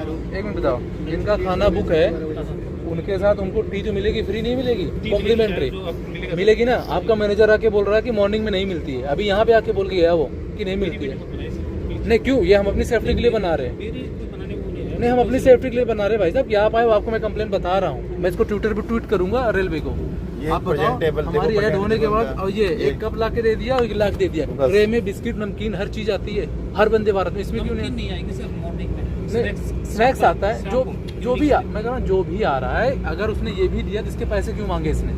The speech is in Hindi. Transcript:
एक मिनट बताओ, जिनका खाना बुक है उनके साथ उनको टी जो मिलेगी फ्री नहीं मिलेगी, कॉम्प्लीमेंट्री मिलेगी ना। आपका मैनेजर आके बोल रहा है कि मॉर्निंग में नहीं मिलती है, अभी यहाँ पे आके बोल के गया वो कि नहीं मिलती है। नहीं क्यों, ये हम अपनी सेफ्टी के लिए बना रहे हैं। नहीं हम अपनी सेफ्टी के लिए बना रहे हैं भाई साहब। यहाँ आए आपको मैं कंप्लेंट बता रहा हूँ, मैं इसको ट्विटर पे ट्वीट करूंगा रेलवे को। आप बताओ, हमारी ऐड होने के बाद और ये एक कप ला के दे दिया और 1 लाख दे दिया, ट्रे में बिस्किट नमकीन हर चीज आती है हर वंदे भारत में। इसमें क्यों नहीं आएंगे सर? मॉर्निंग में स्नैक्स आता है, जो भी मैं कह रहा हूँ जो भी आ रहा है, अगर उसने ये भी दिया तो इसके पैसे क्यों मांगे इसने?